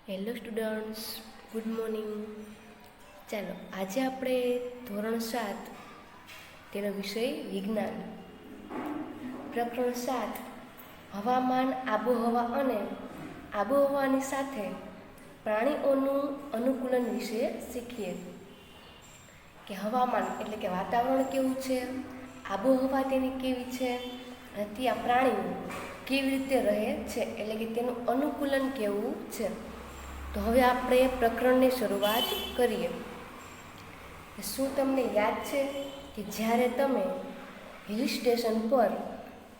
Hello students, good morning. ચાલો આજે આપણે ધોરણ 7 તેનો વિષય વિજ્ઞાન, પ્રકરણ 7 હવામાન, આબોહવા અને આબોહવાની સાથે પ્રાણીઓનું અનુકૂલન વિશે શીખીએ. કે હવામાન એટલે કે વાતાવરણ કેવું છે, આબોહવા તેની કેવી છે અને ત્યાં પ્રાણીઓ કેવી રીતે રહે છે, એટલે કે તેનું અનુકૂલન કેવું છે. તો હવે આપણે પ્રકરણની શરૂઆત કરીએ. શું તમને યાદ છે કે જ્યારે તમે હિલ સ્ટેશન પર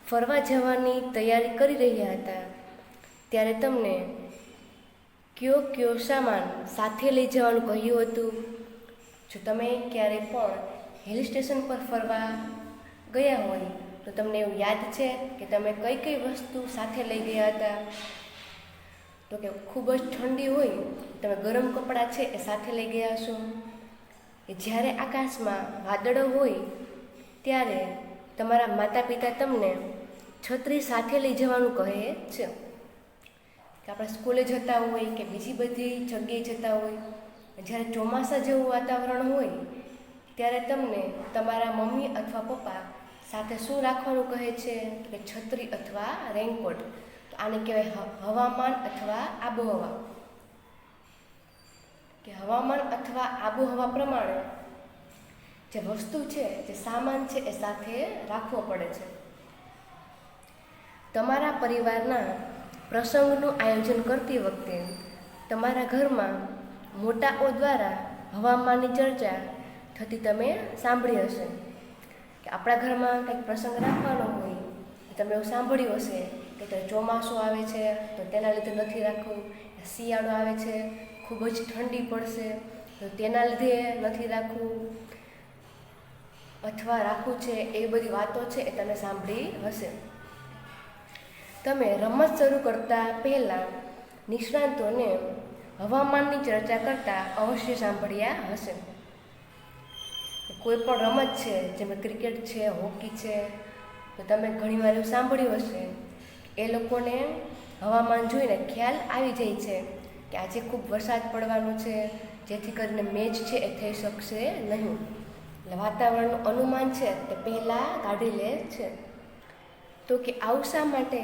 ફરવા જવાની તૈયારી કરી રહ્યા હતા ત્યારે તમને કયો સામાન સાથે લઈ જવાનું કહ્યું હતું? જો તમે ક્યારેય પણ હિલ સ્ટેશન પર ફરવા ગયા હોય તો તમને એવું યાદ છે કે તમે કઈ કઈ વસ્તુ સાથે લઈ ગયા હતા? તો કે ખૂબ જ ઠંડી હોય તમે ગરમ કપડાં છે એ સાથે લઈ ગયા હશો. જ્યારે આકાશમાં વાદળો હોય ત્યારે તમારા માતા પિતા તમને છત્રી સાથે લઈ જવાનું કહે છે. કે આપણે સ્કૂલે જતા હોય કે બીજી બધી જગ્યાએ જતા હોય, જ્યારે ચોમાસા જેવું વાતાવરણ હોય ત્યારે તમને તમારા મમ્મી અથવા પપ્પા સાથે શું રાખવાનું કહે છે? કે છત્રી અથવા રેઇનકોટ. આને કહેવાય હવામાન અથવા આબોહવા. કે હવામાન અથવા આબોહવા પ્રમાણે જે વસ્તુ છે, જે સામાન છે એ સાથે રાખવો પડે છે. તમારા પરિવારના પ્રસંગનું આયોજન કરતી વખતે તમારા ઘરમાં મોટાઓ દ્વારા હવામાનની ચર્ચા થતી તમે સાંભળી હશે. કે આપણા ઘરમાં કંઈક પ્રસંગ રાખવાનો હોય તમે એવું સાંભળ્યું હશે કે ચોમાસું આવે છે તો તેના લીધે નથી રાખવું, શિયાળો આવે છે ખૂબ જ ઠંડી પડશે તો તેના લીધે નથી રાખવું, અથવા રાખવું છે, એ બધી વાતો છે એ તમે સાંભળી હશે. તમે રમત શરૂ કરતા પહેલાં નિષ્ણાતોને હવામાનની ચર્ચા કરતા અવશ્ય સાંભળ્યા હશે. કોઈ પણ રમત છે, જેમ ક્રિકેટ છે, હોકી છે, તો તમે ઘણીવાર એવું સાંભળ્યું હશે એ લોકોને હવામાન જોઈને ખ્યાલ આવી જાય છે કે આજે ખૂબ વરસાદ પડવાનો છે, જેથી કરીને મેચ છે એ થઈ શકશે નહીં. એટલે વાતાવરણનું અનુમાન છે તે પહેલાં કાઢી લે છે. તો કે આવું શા માટે?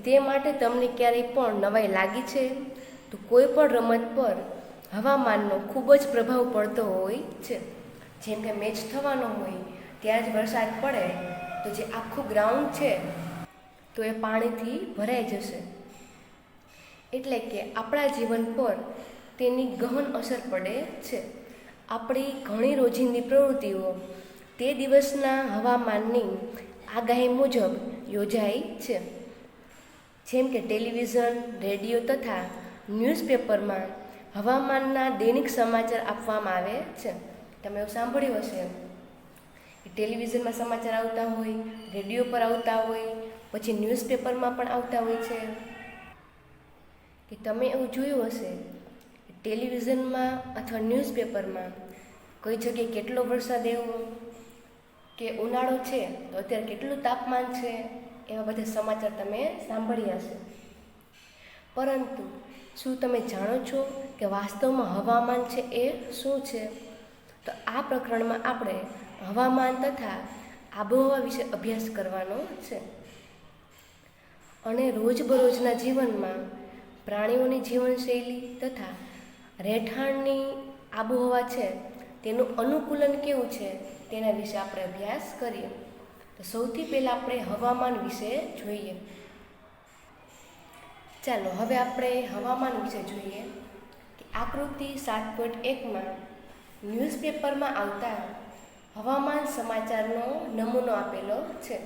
તે માટે તમને ક્યારેય પણ નવાઈ લાગી છે? તો કોઈ પણ રમત પર હવામાનનો ખૂબ જ પ્રભાવ પડતો હોય છે. જેમ કે મેચ થવાનો હોય ત્યાં જ વરસાદ પડે તો જે આખું ગ્રાઉન્ડ છે તો એ પાણીથી ભરાઈ જશે. એટલે કે આપણા જીવન પર તેની ગહન અસર પડે છે. આપણી ઘણી રોજિંદી પ્રવૃત્તિઓ તે દિવસના હવામાનની આગાહી મુજબ યોજાય છે. જેમ કે ટેલિવિઝન, રેડિયો તથા ન્યૂઝપેપરમાં હવામાનના દૈનિક સમાચાર આપવામાં આવે છે. તમે એવું સાંભળ્યું હશે કે ટેલિવિઝનમાં સમાચાર આવતા હોય, રેડિયો પર આવતા હોય, પછી ન્યૂઝપેપરમાં પણ આવતા હોય છે. કે તમે એવું જોયું હશે કે ટેલિવિઝનમાં અથવા ન્યૂઝપેપરમાં કઈ જગ્યાએ કેટલો વરસાદ આવ્યો, કે ઉનાળો છે તો અત્યારે કેટલું તાપમાન છે, એવા બધા સમાચાર તમે સાંભળ્યા હશે. પરંતુ શું તમે જાણો છો કે વાસ્તવમાં હવામાન છે એ શું છે? તો આ પ્રકરણમાં આપણે હવામાન તથા આબોહવા વિશે અભ્યાસ કરવાનો છે. અને રોજબરોજના જીવનમાં પ્રાણીઓની જીવનશૈલી તથા રહેઠાણની આબોહવા છે તેનું અનુકૂલન કેવું છે તેના વિશે આપણે અભ્યાસ કરીએ. તો સૌથી પહેલાં આપણે હવામાન વિશે જોઈએ. ચાલો હવે આપણે હવામાન વિશે જોઈએ. કે આકૃતિ 7.1માં ન્યૂઝપેપરમાં આવતા હવામાન સમાચારનો નમૂનો આપેલો છે.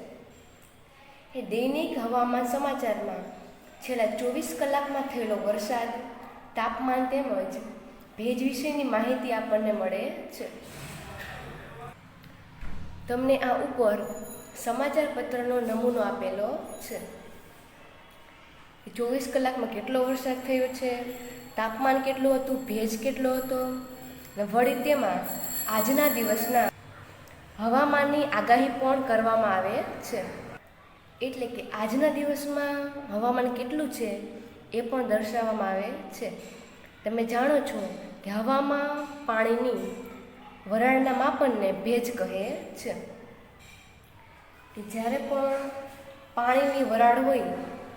એ દૈનિક હવામાન સમાચારમાં છેલ્લા 24 કલાકમાં થયેલો વરસાદ, તાપમાન તેમજ ભેજ વિશેની માહિતી આપણને મળે છે. તમને આ ઉપર સમાચાર પત્રનો નમૂનો આપેલો છે. 24 કલાકમાં કેટલો વરસાદ થયો છે, તાપમાન કેટલું હતું, ભેજ કેટલો હતો, વળી તેમાં આજના દિવસના હવામાનની આગાહી પણ કરવામાં આવે છે. એટલે કે આજના દિવસમાં હવામાન કેટલું છે એ પણ દર્શાવવામાં આવે છે. તમે જાણો છો કે હવામાં પાણીની વરાળના માપનને ભેજ કહે છે. કે જ્યારે પણ પાણીની વરાળ હોય,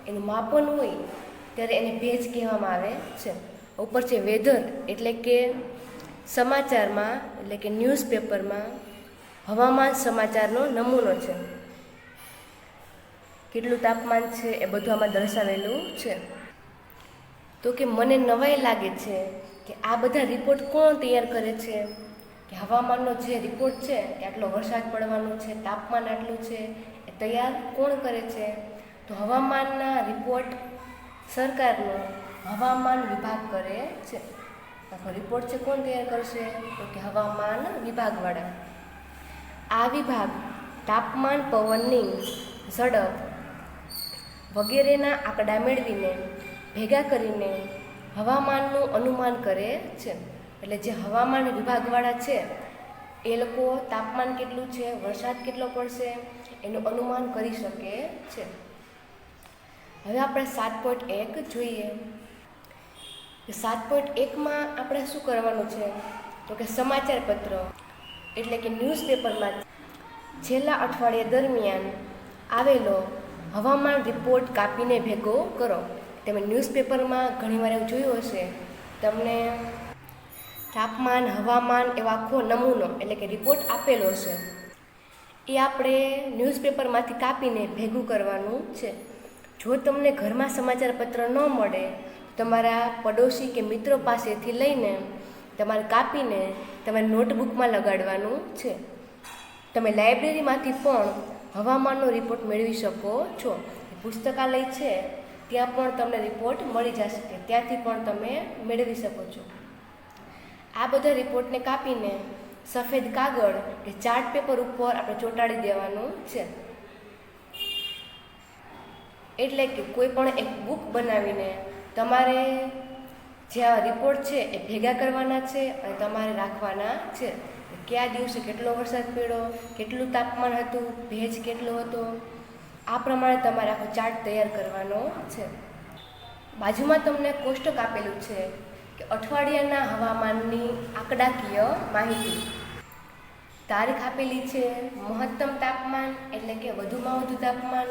એનું માપન હોય, ત્યારે એને ભેજ કહેવામાં આવે છે. ઉપર છે વેધર, એટલે કે સમાચારમાં, એટલે કે ન્યૂઝપેપરમાં હવામાન સમાચારનો નમૂનો છે. કેટલું તાપમાન છે એ બધું આમાં દર્શાવેલું છે. તો કે મને નવાઈ લાગે છે કે આ બધા રિપોર્ટ કોણ તૈયાર કરે છે? કે હવામાનનો જે રિપોર્ટ છે કે આટલો વરસાદ પડવાનો છે, તાપમાન આટલું છે, એ તૈયાર કોણ કરે છે? તો હવામાનના રિપોર્ટ સરકારનો હવામાન વિભાગ કરે છે. આખો રિપોર્ટ છે કોણ તૈયાર કરશે? તો કે હવામાન વિભાગવાળા. આ વિભાગ તાપમાન, પવનની ઝડપ વગેરેના આંકડા મેળવીને ભેગા કરીને હવામાનનું અનુમાન કરે છે. એટલે જે હવામાન વિભાગવાળા છે એ લોકો તાપમાન કેટલું છે, વરસાદ કેટલો પડશે, એનું અનુમાન કરી શકે છે. હવે આપણે 7.1 જોઈએ. 7.1માં આપણે શું કરવાનું છે? તો કે સમાચાર પત્ર એટલે કે ન્યૂઝપેપરમાં છેલ્લા અઠવાડિયા દરમિયાન આવેલો હવામાન રિપોર્ટ કાપીને ભેગો કરો. તમે ન્યૂઝપેપરમાં ઘણીવાર એવું જોયું હશે, તમને તાપમાન, હવામાન એવો આખો નમૂનો એટલે કે રિપોર્ટ આપેલો છે. એ આપણે ન્યૂઝપેપરમાંથી કાપીને ભેગું કરવાનું છે. જો તમને ઘરમાં સમાચાર પત્ર ન મળે, તમારા પડોશી કે મિત્રો પાસેથી લઈને તમારે કાપીને તમારી નોટબુકમાં લગાડવાનું છે. તમે લાઇબ્રેરીમાંથી પણ હવામાનનો રિપોર્ટ મેળવી શકો છો. પુસ્તકાલય છે ત્યાં પણ તમને રિપોર્ટ મળી જશે, કે ત્યાંથી પણ તમે મેળવી શકો છો. આ બધા રિપોર્ટને કાપીને સફેદ કાગળ કે ચાર્ટ પેપર ઉપર આપણે ચોંટાડી દેવાનું છે. એટલે કે કોઈ પણ એક બુક બનાવીને તમારે જે આ રિપોર્ટ છે એ ભેગા કરવાના છે અને તમારે રાખવાના છે. કયા દિવસે કેટલો વરસાદ પડ્યો, કેટલું તાપમાન હતું, ભેજ કેટલો હતો, આ પ્રમાણે તમારે આખો ચાર્ટ તૈયાર કરવાનો છે. બાજુમાં તમને કોષ્ટક આપેલું છે કે અઠવાડિયાના હવામાનની આંકડાકીય માહિતી. તારીખ આપેલી છે, મહત્તમ તાપમાન એટલે કે વધુમાં વધુ તાપમાન,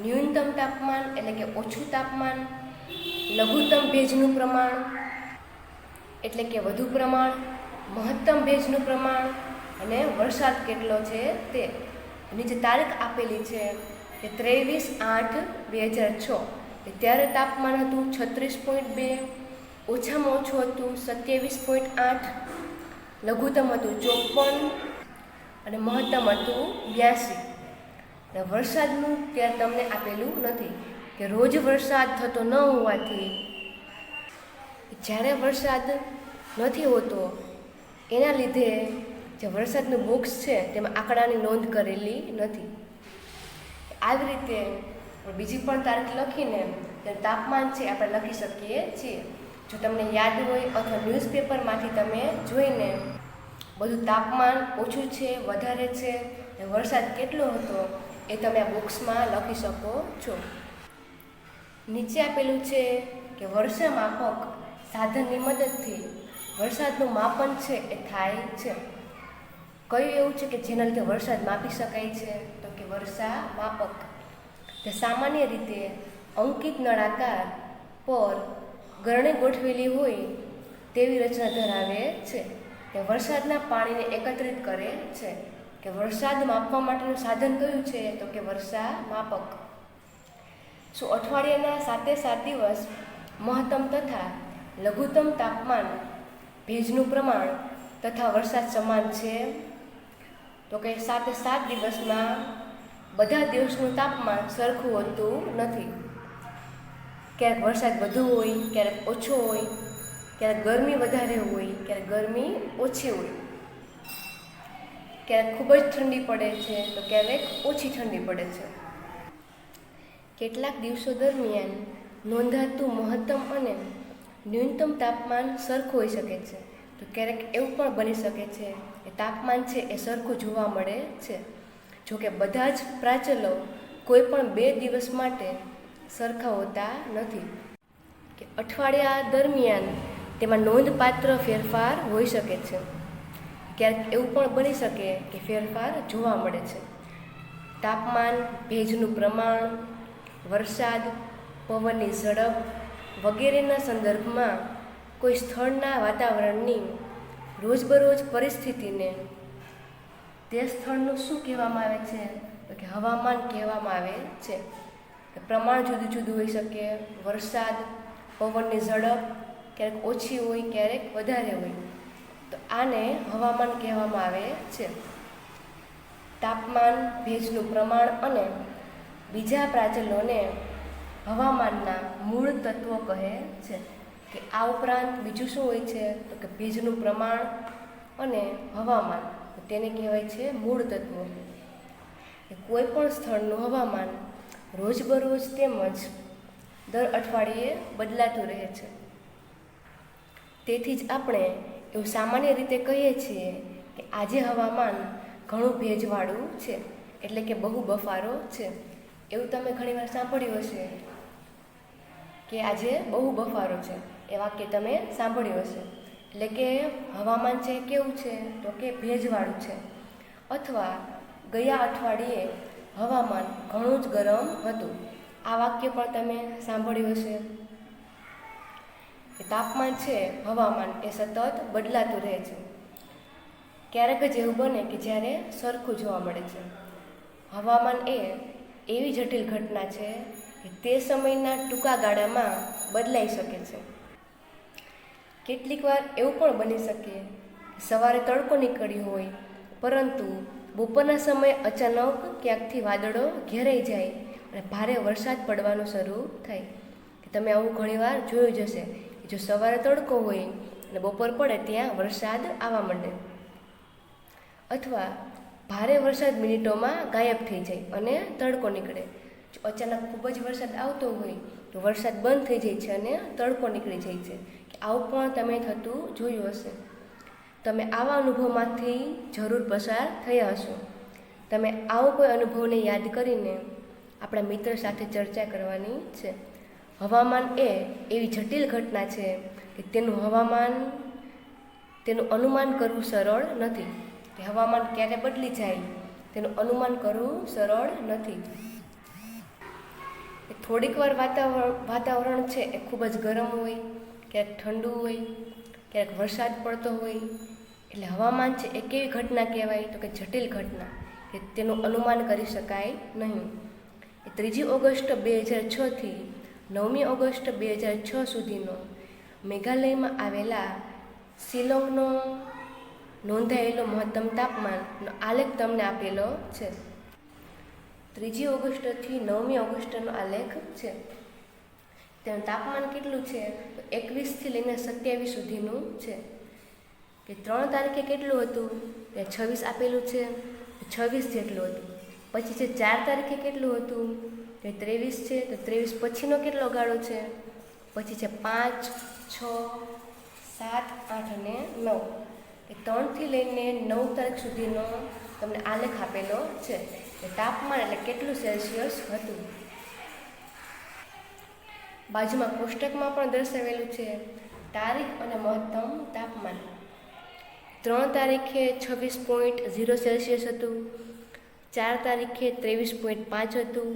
ન્યૂનતમ તાપમાન એટલે કે ઓછું તાપમાન, લઘુત્તમ ભેજનું પ્રમાણ એટલે કે વધુ પ્રમાણ, મહત્તમ ભેજનું પ્રમાણ અને વરસાદ કેટલો છે તે. નીચે તારીખ આપેલી છે કે 23/8/2006. ત્યારે તાપમાન હતું 36.2, ઓછામાં ઓછું હતું 27.8, લઘુત્તમ હતું 54 અને મહત્તમ હતું 82. અને વરસાદનું ત્યારે તમને આપેલું નથી, કે રોજ વરસાદ થતો ન હોવાથી જ્યારે વરસાદ નથી હોતો એના લીધે જે વરસાદનું બોક્સ છે તેમાં આંકડાની નોંધ કરેલી નથી. આવી રીતે બીજી પણ તારીખ લખીને તાપમાન છે આપણે લખી શકીએ છીએ. જો તમને યાદ હોય અથવા ન્યૂઝપેપરમાંથી તમે જોઈને બધું તાપમાન ઓછું છે, વધારે છે, વરસાદ કેટલો હતો એ તમે આ બોક્સમાં લખી શકો છો. નીચે આપેલું છે કે વર્ષા માપક સાધનની મદદથી વરસાદનું માપન છે એ થાય છે. કયું એવું છે કે જેના લીધે વરસાદ માપી શકાય છે? તો કે વર્ષા માપક. તે સામાન્ય રીતે અંકિત નળાકાર પર ગરણી ગોઠવેલી હોય તેવી રચના ધરાવે છે. તે વરસાદના પાણીને એકત્રિત કરે છે. કે વરસાદ માપવા માટેનું સાધન કયું છે? તો કે વર્ષા માપક. શું અઠવાડિયાના 7 દિવસ મહત્તમ તથા લઘુત્તમ તાપમાન, ભેજનું પ્રમાણ તથા વરસાદ સમાન છે? તો કે 7 દિવસમાં બધા દિવસનું તાપમાન સરખું હોતું નથી. ક્યારેક વરસાદ વધુ હોય, ક્યારેક ઓછો હોય, ક્યારેક ગરમી વધારે હોય, ક્યારેક ગરમી ઓછી હોય, ક્યારેક ખૂબ જ ઠંડી પડે છે તો ક્યારેક ઓછી ઠંડી પડે છે. કેટલાક દિવસો દરમિયાન નોંધાતું મહત્તમ અને ન્યૂનતમ તાપમાન સરખું હોઈ શકે છે. તો ક્યારેક એવું પણ બની શકે છે કે તાપમાન છે એ સરખું જોવા મળે છે. જોકે બધા જ પ્રાચલો કોઈ પણ 2 દિવસ માટે સરખા હોતા નથી. કે અઠવાડિયા દરમિયાન તેમાં નોંધપાત્ર ફેરફાર હોઈ શકે છે. ક્યારેક એવું પણ બની શકે કે ફેરફાર જોવા મળે છે. તાપમાન, ભેજનું પ્રમાણ, વરસાદ, પવનની ઝડપ વગેરેના સંદર્ભમાં કોઈ સ્થળના વાતાવરણની રોજબરોજ પરિસ્થિતિને તે સ્થળનું શું કહેવામાં આવે છે? તો કે હવામાન કહેવામાં આવે છે. પ્રમાણ જુદું જુદું હોઈ શકે. વરસાદ, પવનની ઝડપ ક્યારેક ઓછી હોય, ક્યારેક વધારે હોય, તો આને હવામાન કહેવામાં આવે છે. તાપમાન, ભેજનું પ્રમાણ અને બીજા પ્રાચલોને હવામાનના મૂળ તત્વો કહે છે. કે આ ઉપરાંત બીજું શું હોય છે? તો કે ભેજનું પ્રમાણ અને હવામાન, તેને કહેવાય છે મૂળ તત્વો. કોઈ પણ સ્થળનું હવામાન રોજબરોજ તેમજ દર અઠવાડિયે બદલાતું રહે છે. તેથી જ આપણે એવું સામાન્ય રીતે કહીએ છીએ કે આજે હવામાન ઘણું ભેજવાળું છે, એટલે કે બહુ બફારો છે. એવું તમે ઘણીવાર સાંભળ્યું હશે કે આજે બહુ બફારો છે, એ વાક્ય તમે સાંભળ્યું હશે. એટલે કે હવામાન છે કેવું છે? તો કે ભેજવાળું છે. અથવા ગયા અઠવાડિયે હવામાન ઘણું જ ગરમ હતું, આ વાક્ય પણ તમે સાંભળ્યું હશે. તાપમાન છે, હવામાન એ સતત બદલાતું રહે છે. ક્યારેક જ એવું બને કે જ્યારે સરખું જોવા મળે છે. હવામાન એ એવી જટિલ ઘટના છે કે તે સમયના ટૂંકા ગાળામાં બદલાઈ શકે છે. કેટલીક વાર એવું પણ બની શકે સવારે તડકો નીકળ્યો હોય, પરંતુ બપોરના સમયે અચાનક ક્યાંકથી વાદળો ઘેરાઈ જાય અને ભારે વરસાદ પડવાનું શરૂ થાય. તમે આવું ઘણીવાર જોયું જ હશે. જો સવારે તડકો હોય અને બપોર પડે ત્યાં વરસાદ આવવા માંડે, અથવા ભારે વરસાદ મિનિટોમાં ગાયબ થઈ જાય અને તડકો નીકળે. જો અચાનક ખૂબ જ વરસાદ આવતો હોય તો વરસાદ બંધ થઈ જાય છે અને તડકો નીકળી જાય છે. આવું પણ તમે થતું જોયું હશે. તમે આવા અનુભવમાંથી જરૂર પસાર થયા હશો. તમે આવો કોઈ અનુભવને યાદ કરીને આપણા મિત્ર સાથે ચર્ચા કરવાની છે. હવામાન એ એવી જટિલ ઘટના છે કે તેનું અનુમાન કરવું સરળ નથી. કે હવામાન ક્યારે બદલી જાય તેનું અનુમાન કરવું સરળ નથી. થોડીક વાર વાતાવરણ છે એ ખૂબ જ ગરમ હોય, ક્યારેક ઠંડુ હોય, ક્યારેક વરસાદ પડતો હોય. એટલે હવામાન છે એ કેવી ઘટના કહેવાય? તો કે જટિલ ઘટના, કે તેનું અનુમાન કરી શકાય નહીં. 3 ઓગસ્ટ 2006થી 9 ઓગસ્ટ 2006 સુધીનો મેઘાલયમાં આવેલા શિલોંગનો નોંધાયેલો મહત્તમ તાપમાનનો આલેખ તમને આપેલો છે. 3 ઓગસ્ટથી 9 ઓગસ્ટનો આલેખ છે. તેનું તાપમાન કેટલું છે? તો 21થી લઈને 27 સુધીનું છે. કે 3 તારીખે કેટલું હતું? 26 આપેલું છે, 26 જેટલું હતું. પછી છે 4 તારીખે કેટલું હતું? 23 છે, તો 23 પછીનો કેટલો ગાળો છે? પછી છે 5, 6, 7, 8 અને 9. એ 3થી લઈને 9 તારીખ સુધીનો તમને આલેખ આપેલો છે. તાપમાન એટલે કેટલું સેલ્સિયસ હતું. બાજુમાં કોષ્ટકમાં પણ દર્શાવેલું છે તારીખ અને મહત્તમ તાપમાન. 3 તારીખે 26.0 સેલ્સિયસ હતું, 4 તારીખે 23.5 હતું,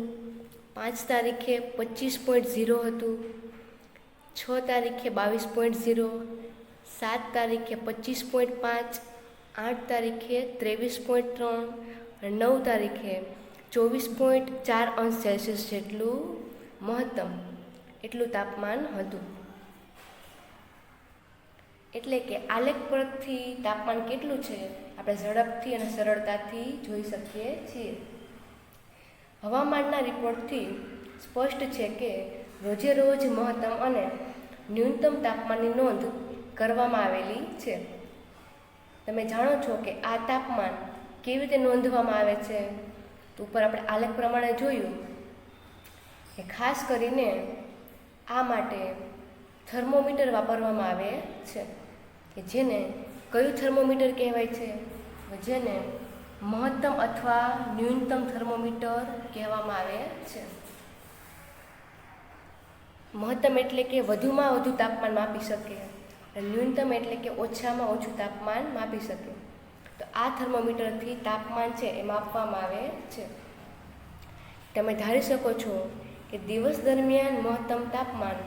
5 તારીખે 25.0 હતું, 6 તારીખે 22.0, 7 તારીખે 25.5, 8 તારીખે 23.3 અને 9 તારીખે 24.4 અંશ સેલ્સિયસ જેટલું મહત્તમ એટલું તાપમાન હતું. એટલે કે આલેખ પરથી તાપમાન કેટલું છે આપણે ઝડપથી અને સરળતાથી જોઈ શકીએ છીએ. હવામાનના રિપોર્ટથી સ્પષ્ટ છે કે રોજે રોજ મહત્તમ અને ન્યૂનતમ તાપમાનની નોંધ કરવામાં આવેલી છે. તમે જાણો છો કે આ તાપમાન કેવી રીતે નોંધવામાં આવે છે? તો ઉપર આપણે આલેખ પ્રમાણે જોયું કે ખાસ કરીને આ માટે થર્મોમીટર વાપરવામાં આવે છે. કે જેને કયું થર્મોમીટર કહેવાય છે? જેને મહત્તમ અથવા ન્યૂનતમ થર્મોમીટર કહેવામાં આવે છે. મહત્તમ એટલે કે વધુમાં વધુ તાપમાન માપી શકે, અને ન્યૂનતમ એટલે કે ઓછામાં ઓછું તાપમાન માપી શકે. તો આ થર્મોમીટરથી તાપમાન છે એ માપવામાં આવે છે. તમે ધારી શકો છો કે દિવસ દરમિયાન મહત્તમ તાપમાન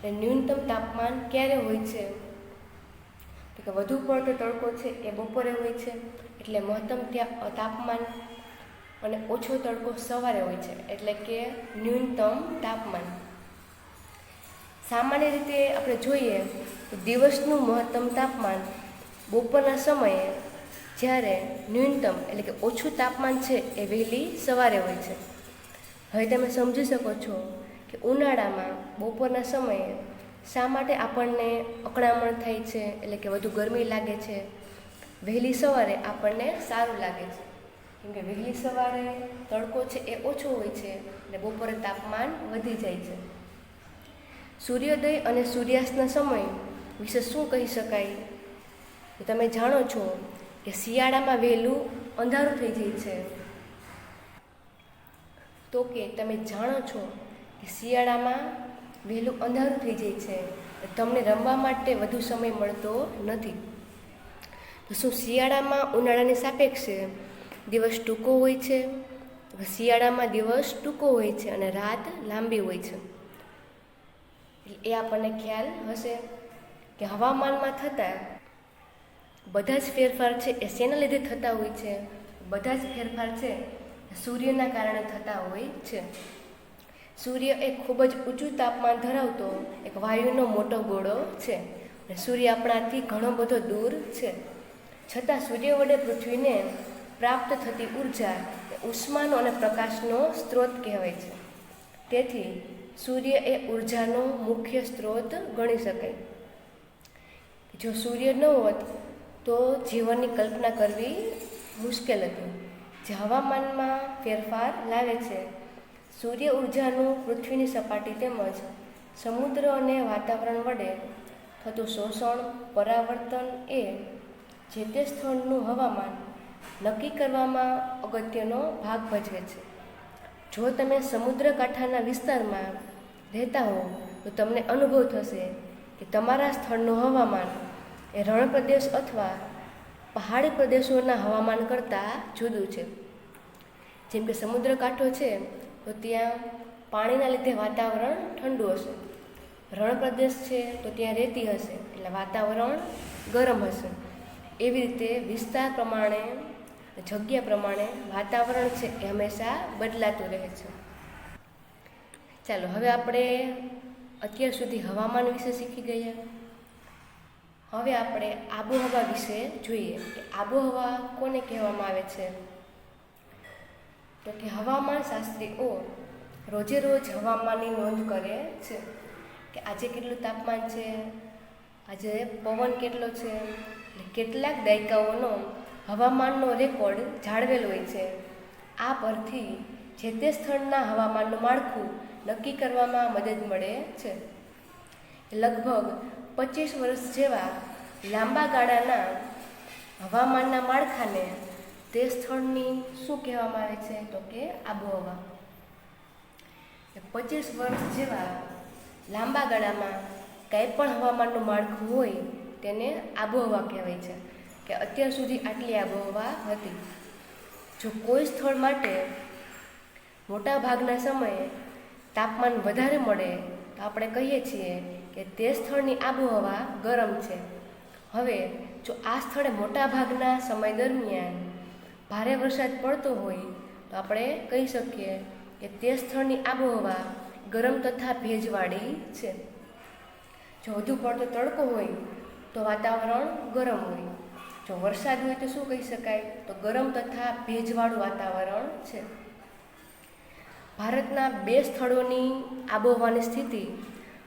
અને ન્યૂનતમ તાપમાન ક્યારે હોય છે. તો કે વધુ પડતો તડકો છે એ બપોરે હોય છે, એટલે મહત્તમ તાપમાન, અને ઓછો તડકો સવારે હોય છે, એટલે કે ન્યૂનતમ તાપમાન. સામાન્ય રીતે આપણે જોઈએ તો દિવસનું મહત્તમ તાપમાન બપોરના સમયે, જ્યારે ન્યૂનતમ એટલે કે ઓછું તાપમાન છે એ વહેલી સવારે હોય છે. હવે તમે સમજી શકો છો કે ઉનાળામાં બપોરના સમયે શા માટે આપણને અકળામણ થાય છે, એટલે કે વધુ ગરમી લાગે છે. વહેલી સવારે આપણને સારું લાગે છે, કેમ કે વહેલી સવારે તડકો છે એ ઓછો હોય છે અને બપોરે તાપમાન વધી જાય છે. સૂર્યોદય અને સૂર્યાસ્તના સમય વિશે શું કહી શકાય? તમે જાણો છો કે શિયાળામાં વહેલું અંધારું થઈ જાય છે. તો કે તમે જાણો છો કે શિયાળામાં વહેલું અંધારું થઈ જાય છે, તમને રમવા માટે વધુ સમય મળતો નથી. તો શું શિયાળામાં ઉનાળાની સાપેક્ષે દિવસ ટૂંકો હોય છે? શિયાળામાં દિવસ ટૂંકો હોય છે અને રાત લાંબી હોય છે. એ આપણને ખ્યાલ હશે કે હવામાનમાં થતા બધા જ ફેરફાર છે એ શેના લીધે થતા હોય છે? બધા જ ફેરફાર છે સૂર્યના કારણે થતા હોય છે. સૂર્ય એ ખૂબ જ ઊંચું તાપમાન ધરાવતો એક વાયુનો મોટો ગોળો છે. સૂર્ય આપણાથી ઘણો બધો દૂર છે, છતાં સૂર્ય વડે પૃથ્વીને પ્રાપ્ત થતી ઉર્જા ઉષ્માનો અને પ્રકાશનો સ્ત્રોત કહેવાય છે. તેથી સૂર્ય એ ઉર્જાનો મુખ્ય સ્ત્રોત ગણી શકાય. જો સૂર્ય ન હોત તો જીવનની કલ્પના કરવી મુશ્કેલ હતી. જે હવામાનમાં ફેરફાર લાવે છે, સૂર્ય ઉર્જાનું પૃથ્વીની સપાટી તેમજ સમુદ્ર અને વાતાવરણ વડે થતું શોષણ, પરાવર્તન એ જે તે સ્થળનું હવામાન નક્કી કરવામાં અગત્યનો ભાગ ભજવે છે. જો તમે સમુદ્ર કાંઠાના વિસ્તારમાં રહેતા હો તો તમને અનુભવ થશે કે તમારા સ્થળનું હવામાન એ રણ પ્રદેશ અથવા પહાડી પ્રદેશોના હવામાન કરતાં જુદું છે. જેમ કે સમુદ્ર કાંઠો છે તો ત્યાં પાણીના લીધે વાતાવરણ ઠંડુ હશે. રણ પ્રદેશ છે તો ત્યાં રેતી હશે એટલે વાતાવરણ ગરમ હશે. એવી રીતે વિસ્તાર પ્રમાણે, જગ્યા પ્રમાણે વાતાવરણ છે એ હંમેશા બદલાતું રહે છે. ચાલો, હવે આપણે અત્યાર સુધી હવામાન વિશે શીખી ગયા. હવે આપણે આબોહવા વિશે જોઈએ કે આબોહવા કોને કહેવામાં આવે છે. તો કે હવામાન શાસ્ત્રીઓ રોજે રોજ હવામાનની નોંધ કરે છે કે આજે કેટલું તાપમાન છે, આજે પવન કેટલો છે. કેટલાક દાયકાઓનો હવામાનનો રેકોર્ડ જાળવેલ હોય છે. આ પરથી જે તે સ્થળના હવામાનનું માળખું નક્કી કરવામાં મદદ મળે છે. લગભગ 25 વર્ષ જેવા લાંબા ગાળાના હવામાનના માળખાને તે સ્થળની શું કહેવામાં આવે છે? તો કે આબોહવા. 25 વર્ષ જેવા લાંબા ગાળામાં કંઈ પણ હવામાનનું માળખું હોય તેને આબોહવા કહેવાય છે, કે અત્યાર સુધી આટલી આબોહવા હતી. જો કોઈ સ્થળ માટે મોટા ભાગના સમયે તાપમાન વધારે મળે તો આપણે કહીએ છીએ કે તે સ્થળની આબોહવા ગરમ છે. હવે જો આ સ્થળે મોટા ભાગના સમય દરમિયાન ભારે વરસાદ પડતો હોય તો આપણે કહી શકીએ કે તે સ્થળની આબોહવા ગરમ તથા ભેજવાળી છે. જો વધુ પડતો તડકો હોય તો વાતાવરણ ગરમ હોય. જો વરસાદ હોય તો શું કહી શકાય? તો ગરમ તથા ભેજવાળું વાતાવરણ છે. ભારતના 2 સ્થળોની આબોહવાની સ્થિતિ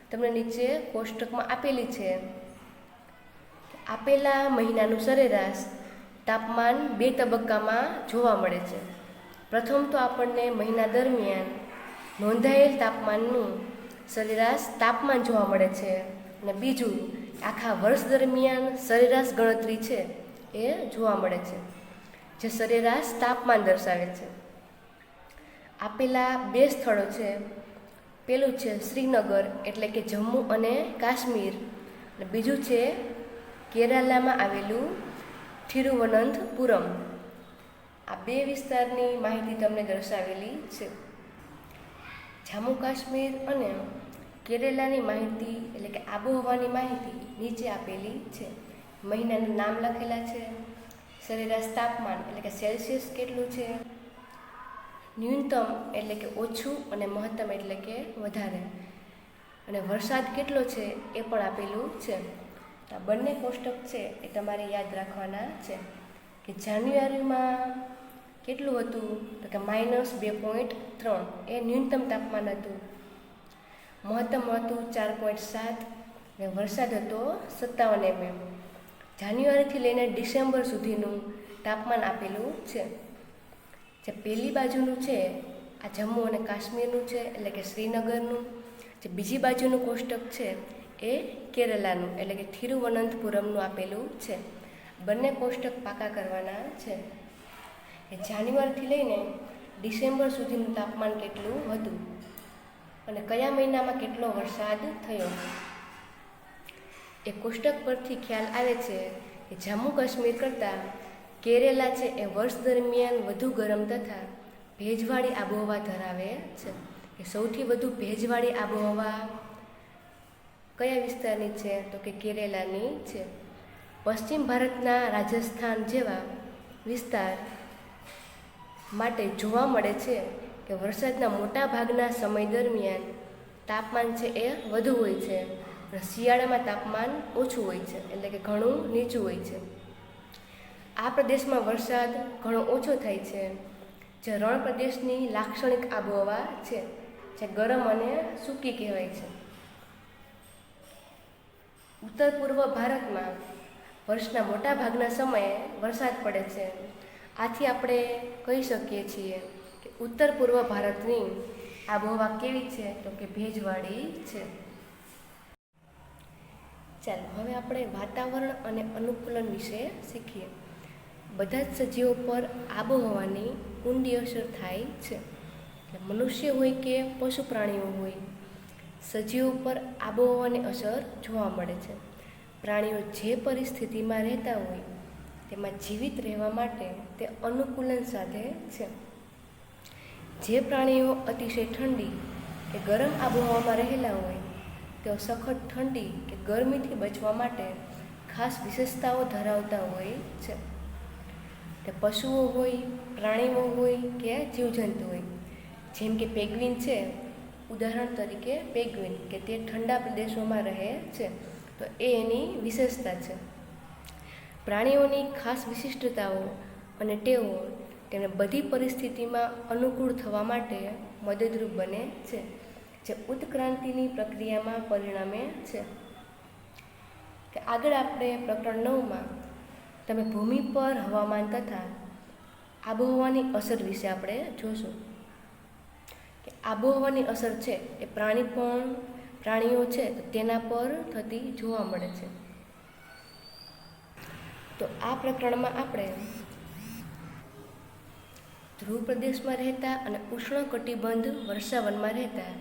તમને નીચે કોષ્ટકમાં આપેલી છે. આપેલા મહિનાનું સરેરાશ તાપમાન 2 તબક્કામાં જોવા મળે છે. પ્રથમ તો આપણને મહિના દરમિયાન નોંધાયેલ તાપમાનનું સરેરાશ તાપમાન જોવા મળે છે, અને બીજું આખા વર્ષ દરમિયાન સરેરાશ ગણતરી છે એ જોવા મળે છે, જે સરેરાશ તાપમાન દર્શાવે છે. આપેલા 2 સ્થળો છે પેલું છે શ્રીનગર એટલે કે જમ્મુ અને કાશ્મીર, અને બીજું છે કેરાલામાં આવેલું થિરુવનંતપુરમ. આ બે વિસ્તારની માહિતી તમને દર્શાવેલી છે. જમ્મુ કાશ્મીર અને કેરેલાની માહિતી એટલે કે આબોહવાની માહિતી નીચે આપેલી છે. મહિનાના નામ લખેલા છે, સરેરાશ તાપમાન એટલે કે સેલ્સિયસ કેટલું છે, ન્યૂનતમ એટલે કે ઓછું અને મહત્તમ એટલે કે વધારે, અને વરસાદ કેટલો છે એ પણ આપેલું છે. આ બંને કોષ્ટક છે એ તમારે યાદ રાખવાના છે. કે જાન્યુઆરીમાં કેટલું હતું તો કે -2.3 એ ન્યૂનતમ તાપમાન હતું, મહત્તમ હતું 4.7 અને વરસાદ હતો 57 mm. જાન્યુઆરીથી લઈને ડિસેમ્બર સુધીનું તાપમાન આપેલું છે. જે પહેલી બાજુનું છે આ જમ્મુ અને કાશ્મીરનું છે એટલે કે શ્રીનગરનું. જે બીજી બાજુનું કોષ્ટક છે એ કેરલાનું એટલે કે થિરુવનંતપુરમનું આપેલું છે. બંને કોષ્ટક પાકા કરવાના છે. એ જાન્યુઆરીથી લઈને ડિસેમ્બર સુધીનું તાપમાન કેટલું હતું અને કયા મહિનામાં કેટલો વરસાદ થયો. એ કોષ્ટક પરથી ખ્યાલ આવે છે કે જમ્મુ કાશ્મીર કરતાં કેરેલા છે એ વર્ષ દરમિયાન વધુ ગરમ તથા ભેજવાળી આબોહવા ધરાવે છે. એ સૌથી વધુ ભેજવાળી આબોહવા કયા વિસ્તારની છે તો કે કેરેલાની છે. પશ્ચિમ ભારતના રાજસ્થાન જેવા વિસ્તાર માટે જોવા મળે છે કે વરસાદના મોટા ભાગના સમય દરમિયાન તાપમાન છે એ વધુ હોય છે, અને શિયાળામાં તાપમાન ઓછું હોય છે એટલે કે ઘણું નીચું હોય છે. આ પ્રદેશમાં વરસાદ ઘણો ઓછો થાય છે. જે રણ પ્રદેશની લાક્ષણિક આબોહવા છે, જે ગરમ અને સૂકી કહેવાય છે. ઉત્તર પૂર્વ ભારતમાં વર્ષના મોટા ભાગના સમયે વરસાદ પડે છે. આથી આપણે કહી શકીએ છીએ કે ઉત્તર પૂર્વ ભારતની આબોહવા કેવી છે તો કે ભેજવાળી છે. ચાલો હવે આપણે વાતાવરણ અને અનુકૂલન વિશે શીખીએ. બધા જ સજીવો પર આબોહવાની ઊંડી અસર થાય છે. મનુષ્ય હોય કે પશુ પ્રાણીઓ હોય, સજીવો પર આબોહવાની અસર જોવા મળે છે. પ્રાણીઓ જે પરિસ્થિતિમાં રહેતા હોય તેમાં જીવિત રહેવા માટે તે અનુકૂલન સાધે છે. જે પ્રાણીઓ અતિશય ઠંડી કે ગરમ આબોહવામાં રહેલા હોય તેઓ સખત ઠંડી કે ગરમીથી બચવા માટે ખાસ વિશેષતાઓ ધરાવતા હોય છે. તે પશુઓ હોય, પ્રાણીઓ હોય કે જીવજંતુ હોય. જેમ કે પેગ્વિન છે, ઉદાહરણ તરીકે પેગ્વિન કે તે ઠંડા પ્રદેશોમાં રહે છે, તો એ એની વિશેષતા છે. પ્રાણીઓની ખાસ વિશિષ્ટતાઓ અને ટેવો તેમને બધી પરિસ્થિતિમાં અનુકૂળ થવા માટે મદદરૂપ બને છે, જે ઉત્ક્રાંતિની પ્રક્રિયામાં પરિણમે છે. કે આગળ આપણે પ્રકરણ 9માં તમે ભૂમિ પર હવામાન તથા આબોહવાની અસર વિશે આપણે જોશું. કે આબોહવાની અસર છે એ પ્રાણીઓ છે તો તેના પર થતી જોવા મળે છે. તો આ પ્રકરણમાં આપણે ધ્રુવ પ્રદેશમાં રહેતા અને ઉષ્ણકટિબંધ વર્ષાવનમાં રહેતા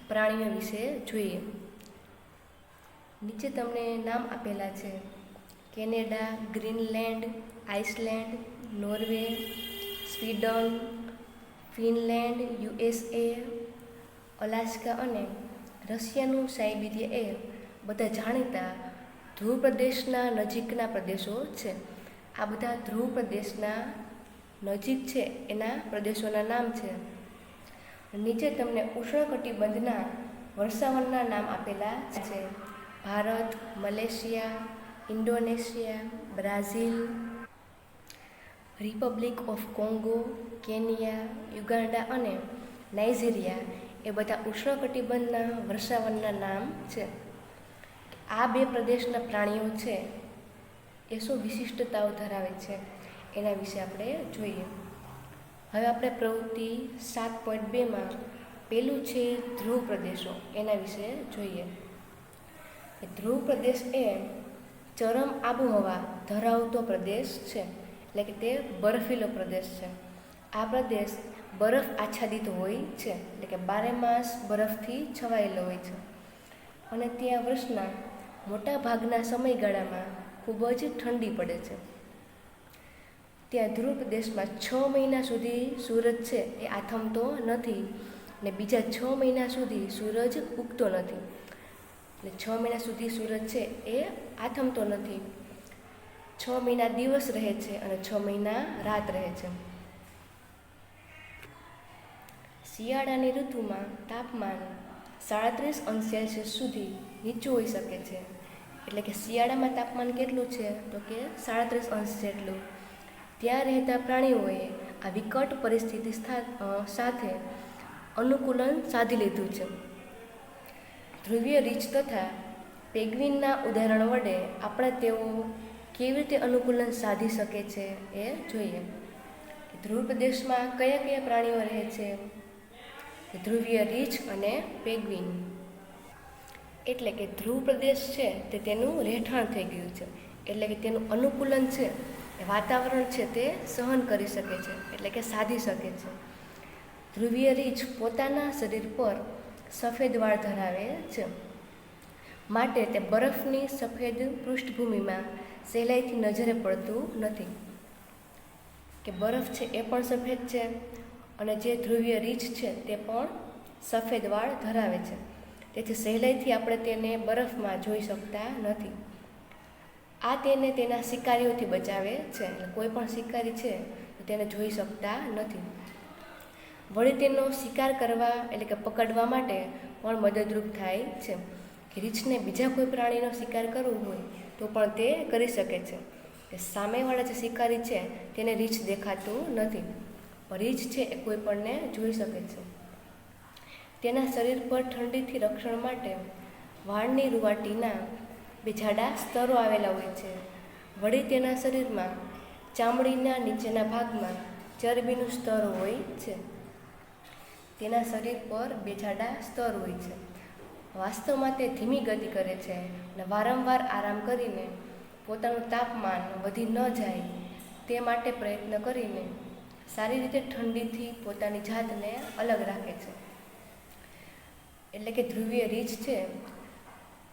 પ્રાણીઓ વિશે જોઈએ. નીચે તમને નામ આપેલા છે: Canada, Greenland, Iceland, Norway, Sweden, Finland, USA, Alaska અને રશિયાનું સાઇબિરિયા એ બધા જાણીતા ધ્રુવ પ્રદેશના નજીકના પ્રદેશો છે. આ બધા ધ્રુવ પ્રદેશના નજીક છે એના પ્રદેશોના નામ છે. નીચે તમને ઉષ્ણકટિબંધના વર્ષાવનના નામ આપેલા છે: Bharat, Malaysia, Indonesia, Brazil, Republic of Congo, Kenya, Uganda અને નાઇજીરિયા એ બધા ઉષ્ણકટિબંધના વર્ષાવનના નામ છે. આ બે પ્રદેશના પ્રાણીઓ છે એ શું વિશિષ્ટતાઓ ધરાવે છે એના વિશે આપણે જોઈએ. હવે આપણે પ્રવૃત્તિ 7.2માં પેલું છે ધ્રુવ પ્રદેશો, એના વિશે જોઈએ. ધ્રુવ પ્રદેશ એ ચરમ આબોહવા ધરાવતો પ્રદેશ છે, એટલે કે તે બરફીલો પ્રદેશ છે. આ પ્રદેશ બરફ આચ્છાદિત હોય છે, એટલે કે બારેમાસ બરફથી છવાયેલો હોય છે. અને ત્યાં વર્ષના મોટા ભાગના સમયગાળામાં ખૂબ જ ઠંડી પડે છે. ત્યાં ધ્રુવ પ્રદેશમાં 6 મહિના સુધી સૂરજ છે એ આથમતો નથી, ને બીજા 6 મહિના સુધી સૂરજ ઉગતો નથી. એટલે 6 મહિના સુધી સૂરજ છે એ આથમતો નથી. 6 મહિના દિવસ રહે છે અને 6 મહિના રાત રહે છે. શિયાળાની ઋતુમાં તાપમાન 37°C સુધી નીચું હોઈ શકે છે. એટલે કે શિયાળામાં તાપમાન કેટલું છે? તો કે 37° જેટલું. ત્યાં રહેતા પ્રાણીઓએ આ વિકટ પરિસ્થિતિ સાથે અનુકૂલન સાધી લીધું છે. ધ્રુવીય રીંછ તથા પેંગ્વિનના ઉદાહરણ વડે આપણે તેઓ કેવી રીતે અનુકૂલન સાધી શકે છે એ જોઈએ. ધ્રુવ પ્રદેશમાં કયા કયા પ્રાણીઓ રહે છે? ધ્રુવીય રીંછ અને પેંગ્વિન. એટલે કે ધ્રુવ પ્રદેશ છે તે તેનું રહેઠાણ થઈ ગયું છે, એટલે કે તેનું અનુકૂલન છે એ વાતાવરણ છે તે સહન કરી શકે છે, એટલે કે સાધી શકે છે. ધ્રુવીય રીંછ પોતાના શરીર પર સફેદ વાળ ધરાવે છે, માટે તે બરફની સફેદ પૃષ્ઠભૂમિમાં સહેલાઈથી નજરે પડતું નથી. કે બરફ છે એ પણ સફેદ છે અને જે ધ્રુવીય રીંછ છે તે પણ સફેદ વાળ ધરાવે છે, તેથી સહેલાઈથી આપણે તેને બરફમાં જોઈ શકતા નથી. આ તેને તેના શિકારીઓથી બચાવે છે, એટલે કોઈ પણ શિકારી છે તો તેને જોઈ શકતા નથી. વળી તેનો શિકાર કરવા એટલે કે પકડવા માટે પણ મદદરૂપ થાય છે. કે રીંછને બીજા કોઈ પ્રાણીનો શિકાર કરવો હોય તો પણ તે કરી શકે છે. કે સામેવાળા જે શિકારી છે તેને રીંછ દેખાતું નથી, પણ રીંછ છે એ કોઈ પણને જોઈ શકે છે. તેના શરીર પર ઠંડીથી રક્ષણ માટે વાળની રૂંવાટીના 2 જાડા સ્તરો આવેલા હોય છે. વળી તેના શરીરમાં ચામડીના નીચેના ભાગમાં ચરબીનું સ્તર હોય છે. તેના શરીર પર 2 જાડા સ્તર હોય છે. વાસ્તવમાં તે ધીમી ગતિ કરે છે અને વારંવાર આરામ કરીને પોતાનું તાપમાન વધી ન જાય તે માટે પ્રયત્ન કરીને સારી રીતે ઠંડીથી પોતાની જાતને અલગ રાખે છે. એટલે કે ધ્રુવીય રીંછ છે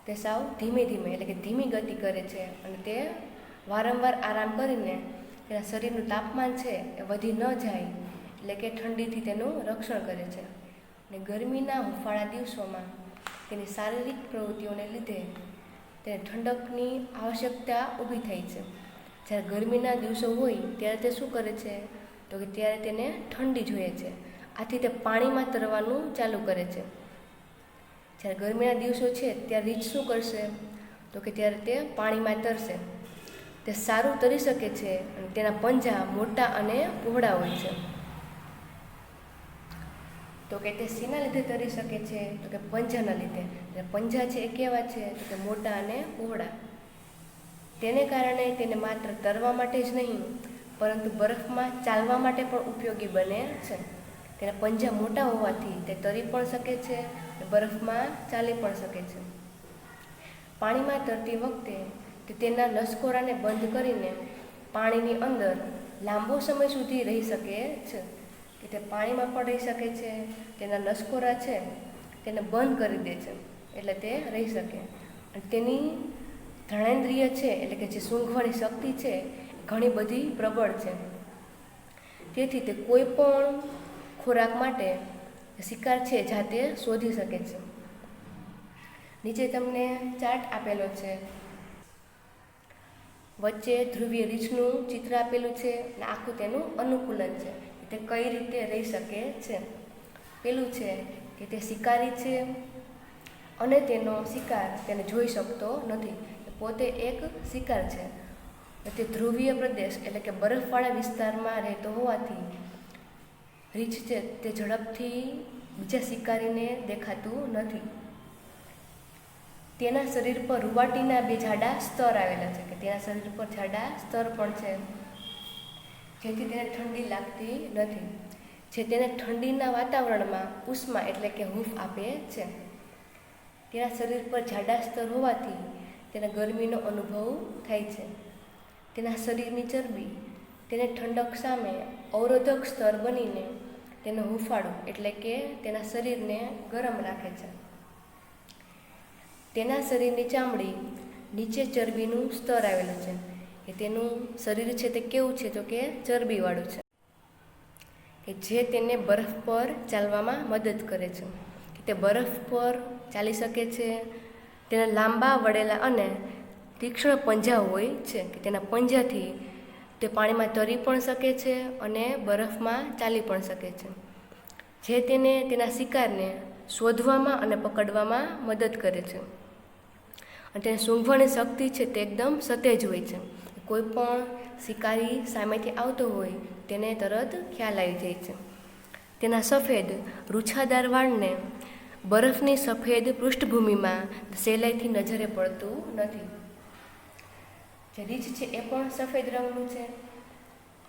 તે સાવ ધીમે ધીમે એટલે કે ધીમી ગતિ કરે છે અને તે વારંવાર આરામ કરીને તેના શરીરનું તાપમાન છે એ વધી ન જાય એટલે કે ઠંડીથી તેનું રક્ષણ કરે છે. અને ગરમીના હુંફાળા દિવસોમાં તેની શારીરિક પ્રવૃત્તિઓને લીધે તેને ઠંડકની આવશ્યકતા ઊભી થઈ છે. જ્યારે ગરમીના દિવસો હોય ત્યારે તે શું કરે છે? તો કે ત્યારે તેને ઠંડી જોઈએ છે, આથી તે પાણીમાં તરવાનું ચાલુ કરે છે. જ્યારે ગરમીના દિવસો છે ત્યારે રીંછ શું કરશે? તો કે ત્યારે તે પાણીમાં તરશે. તે સારું તરી શકે છે અને તેના પંજા મોટા અને પહોળા હોય છે. તો કે તે શેના લીધે તરી શકે છે? તો કે પંજાના લીધે. પંજા છે એ કેવા છે? તો કે મોટા અને પહોળા. તેને કારણે તેને માત્ર તરવા માટે જ નહીં પરંતુ બરફમાં ચાલવા માટે પણ ઉપયોગી બને છે. તેના પંજા મોટા હોવાથી તે તરી પણ શકે છે અને બરફમાં ચાલી પણ શકે છે. પાણીમાં તરતી વખતે તે તેના લસકોરાને બંધ કરીને પાણીની અંદર લાંબો સમય સુધી રહી શકે છે. કે તે પાણીમાં પણ રહી શકે છે, તેના લસકોરા છે તેને બંધ કરી દે છે એટલે તે રહી શકે. અને તેની ઘ્રાણેન્દ્રિય છે એટલે કે જે સૂંઘવાની શક્તિ છે ઘણી બધી પ્રબળ છે, તેથી તે કોઈ પણ ખોરાક માટે શિકાર છે જાતે શોધી શકે છે. નીચે તમને ચાર્ટ આપેલો છે, વચ્ચે ધ્રુવીય રીંછનું ચિત્ર આપેલું છે અને આખું તેનું અનુકૂલન છે, તે કઈ રીતે રહી શકે છે. પેલું છે કે તે શિકારી છે અને તેનો શિકાર તેને જોઈ શકતો નથી, પોતે એક શિકાર છે. તે ધ્રુવીય પ્રદેશ એટલે કે બરફવાળા વિસ્તારમાં રહેતો હોવાથી રીંછ છે તે ઝડપથી બીજા શિકારીને દેખાતું નથી. તેના શરીર પર રૂંવાટીના 2 જાડા સ્તર આવેલા છે, કે તેના શરીર પર જાડા સ્તર પણ છે જેથી તેને ઠંડી લાગતી નથી, જે તેને ઠંડીના વાતાવરણમાં ઉષ્મા એટલે કે હૂંફ આપે છે. તેના શરીર પર જાડા સ્તર હોવાથી તેને ગરમીનો અનુભવ થાય છે. તેના શરીરની ચરબી તેને ઠંડક સામે અવરોધક સ્તર બનીને તેનું હૂંફાળું એટલે કે તેના શરીરને ગરમ રાખે છે. તેના શરીરની ચામડી નીચે ચરબીનું સ્તર આવેલું છે, કે તેનું શરીર છે તે કેવું છે તો કે ચરબીવાળું છે, કે જે તેને બરફ પર ચાલવામાં મદદ કરે છે, કે તે બરફ પર ચાલી શકે છે. તેના લાંબા વળેલા અને તીક્ષ્ણ પંજા હોય છે, કે તેના પંજાથી તે પાણીમાં તરી પણ શકે છે અને બરફમાં ચાલી પણ શકે છે, જે તેને તેના શિકારને શોધવામાં અને પકડવામાં મદદ કરે છે. અને તેની સૂંઘવાની શક્તિ છે તે એકદમ સતેજ હોય છે. કોઈ પણ શિકારી સામેથી આવતો હોય તેને તરત ખ્યાલ આવી જાય છે. તેના સફેદ રૂછાદાર વાળને બરફની સફેદ પૃષ્ઠભૂમિમાં સહેલાઈથી નજરે પડતું નથી. જે રીછ છે એ પણ સફેદ રંગનું છે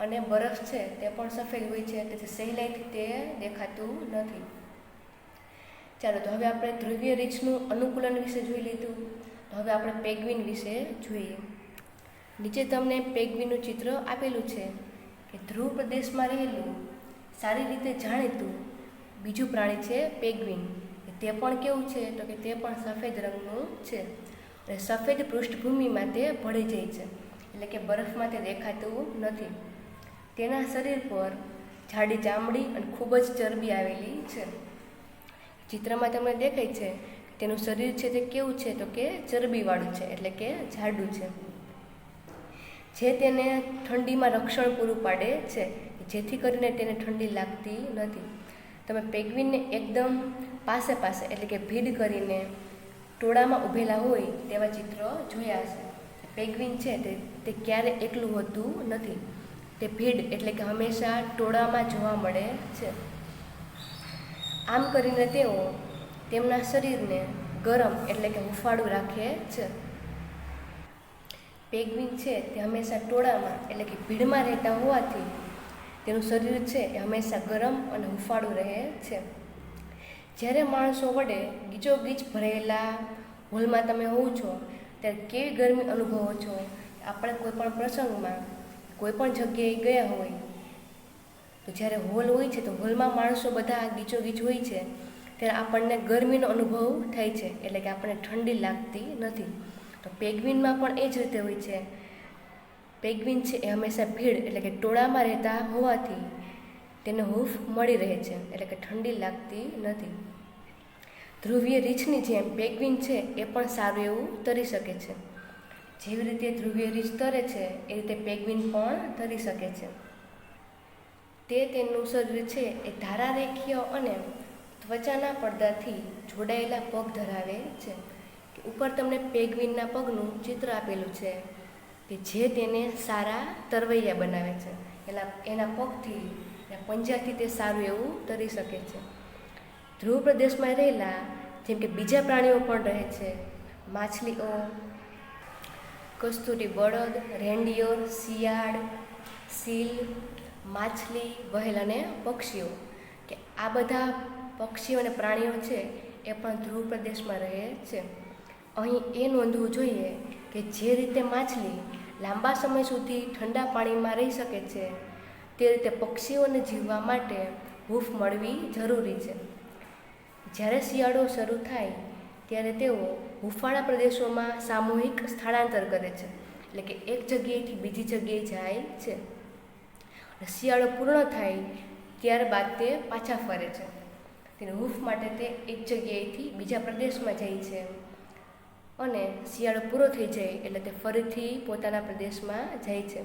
અને બરફ છે તે પણ સફેદ હોય છે, તેથી સહેલાઈથી તે દેખાતું નથી. ચાલો, તો હવે આપણે ધ્રુવીય રીછનું અનુકૂલન વિશે જોઈ લીધું. હવે આપણે પેંગ્વિન વિશે જોઈએ. નીચે તમને પેંગ્વિનનું ચિત્ર આપેલું છે, કે ધ્રુવ પ્રદેશમાં રહેલું સારી રીતે જાણીતું બીજું પ્રાણી છે પેંગ્વિન. તે પણ કેવું છે તો કે તે પણ સફેદ રંગનું છે અને સફેદ પૃષ્ઠભૂમિમાં તે ભળી જાય છે, એટલે કે બરફમાં તે દેખાતું નથી. તેના શરીર પર જાડી ચામડી અને ખૂબ જ ચરબી આવેલી છે. ચિત્રમાં તમને દેખાય છે તેનું શરીર છે તે કેવું છે તો કે ચરબીવાળું છે, એટલે કે જાડું છે, જે તેને ઠંડીમાં રક્ષણ પૂરું પાડે છે, જેથી કરીને તેને ઠંડી લાગતી નથી. તમે પેંગ્વિનને એકદમ પાસે એટલે કે ભીડ કરીને ટોળામાં ઊભેલા હોય તેવા ચિત્રો જોયા હશે. પેંગ્વિન છે તે ક્યારે એકલું હોતું નથી. તે ભીડ એટલે કે હંમેશા ટોળામાં જોવા મળે છે. આમ કરીને તેઓ તેમના શરીરને ગરમ એટલે કે હૂંફાળું રાખે છે. પેંગ્વિન છે તે હંમેશા ટોળામાં એટલે કે ભીડમાં રહેતા હોવાથી તેનું શરીર છે એ હંમેશા ગરમ અને હૂંફાળું રહે છે. જ્યારે માણસો વડે ગીચોગીચ ભરેલા હોલમાં તમે હોવ છો ત્યારે કેવી ગરમી અનુભવો છો. આપણે કોઈ પણ પ્રસંગમાં કોઈ પણ જગ્યાએ ગયા હોય તો જ્યારે હોલ હોય છે તો હોલમાં માણસો બધા ગીચોગીચ હોય છે ત્યારે આપણને ગરમીનો અનુભવ થાય છે, એટલે કે આપણને ઠંડી લાગતી નથી. તો પેંગ્વિનમાં પણ એ જ રીતે હોય છે. પેંગ્વિન છે એ હંમેશા ભીડ એટલે કે ટોળામાં રહેતા હોવાથી તેને હૂંફ મળી રહે છે, એટલે કે ઠંડી લાગતી નથી. ધ્રુવીય રીછની જેમ પેંગ્વિન છે એ પણ સારું એવું તરી શકે છે. જેવી રીતે ધ્રુવીય રીછ તરે છે એ રીતે પેંગ્વિન પણ તરી શકે છે. તે તેનું શરીર છે એ ધારારેખીય અને ત્વચાના પડદાથી જોડાયેલા પગ ધરાવે છે. કે ઉપર તમને પેંગ્વિનના પગનું ચિત્ર આપેલું છે, કે જે તેને સારા તરવૈયા બનાવે છે. એના પગથી પંજાથી તે સારું એવું તરી શકે છે. ધ્રુવ પ્રદેશમાં રહેલા જેમ કે બીજા પ્રાણીઓ પણ રહે છે. માછલીઓ, કસ્તુરી બળદ, રેન્ડિયોર, શિયાળ, સીલ, માછલી, વહેલ અને પક્ષીઓ, કે આ બધા પક્ષીઓ અને પ્રાણીઓ છે એ પણ ધ્રુવ પ્રદેશમાં રહે છે. અહીં એ નોંધવું જોઈએ કે જે રીતે માછલી લાંબા સમય સુધી ઠંડા પાણીમાં રહી શકે છે તે રીતે પક્ષીઓને જીવવા માટે હૂંફ મળવી જરૂરી છે. જ્યારે શિયાળો શરૂ થાય ત્યારે તેઓ હૂંફાળા પ્રદેશોમાં સામૂહિક સ્થળાંતર કરે છે, એટલે કે એક જગ્યાએથી બીજી જગ્યાએ જાય છે. શિયાળો પૂર્ણ થાય ત્યારબાદ તે પાછા ફરે છે. તેની હૂંફ માટે તે એક જગ્યાએથી બીજા પ્રદેશમાં જાય છે અને શિયાળો પૂરો થઈ જાય એટલે તે ફરીથી પોતાના પ્રદેશમાં જાય છે.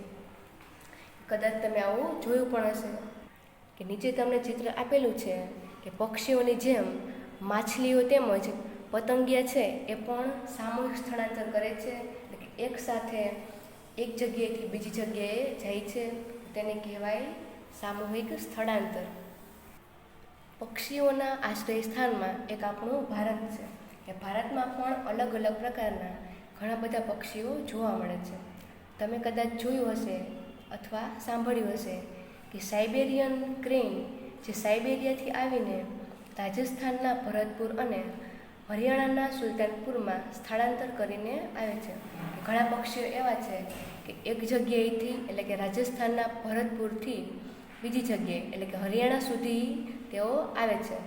કદાચ તમે આવું જોયું પણ હશે કે નીચે તમને ચિત્ર આપેલું છે કે પક્ષીઓની જેમ માછલીઓ તેમજ પતંગિયા છે એ પણ સામૂહિક સ્થળાંતર કરે છે, એટલે કે એક સાથે એક જગ્યાએથી બીજી જગ્યાએ જાય છે. તેને કહેવાય સામૂહિક સ્થળાંતર. પક્ષીઓના આશ્રય સ્થાનમાં એક આપણું ભારત છે, કે ભારતમાં પણ અલગ અલગ પ્રકારના ઘણા બધા પક્ષીઓ જોવા મળે છે. તમે કદાચ જોયું હશે અથવા સાંભળ્યું હશે કે સાઇબેરિયન ક્રેન જે સાઇબેરિયાથી આવીને રાજસ્થાનના ભરતપુર અને હરિયાણાના સુલતાનપુરમાં સ્થળાંતર કરીને આવે છે. ઘણા પક્ષીઓ એવા છે કે એક જગ્યાએથી એટલે કે રાજસ્થાનના ભરતપુરથી બીજી જગ્યાએ એટલે કે હરિયાણા સુધી તેઓ આવે છે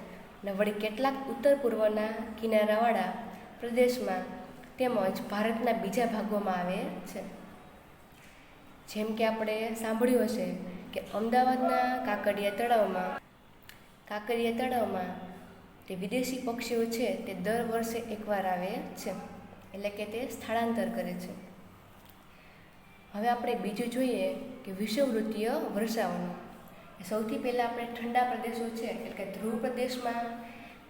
અને વળી કેટલાક ઉત્તર પૂર્વના કિનારાવાળા પ્રદેશમાં તેમજ ભારતના બીજા ભાગોમાં આવે છે. જેમ કે આપણે સાંભળ્યું હશે કે અમદાવાદના કાંકરિયા તળાવમાં તે વિદેશી પક્ષીઓ છે તે દર વર્ષે એકવાર આવે છે, એટલે કે તે સ્થળાંતર કરે છે. હવે આપણે બીજું જોઈએ કે વિષુવવૃત્તીય વર્ષાવનો. સૌથી પહેલાં આપણે ઠંડા પ્રદેશો છે એટલે કે ધ્રુવ પ્રદેશમાં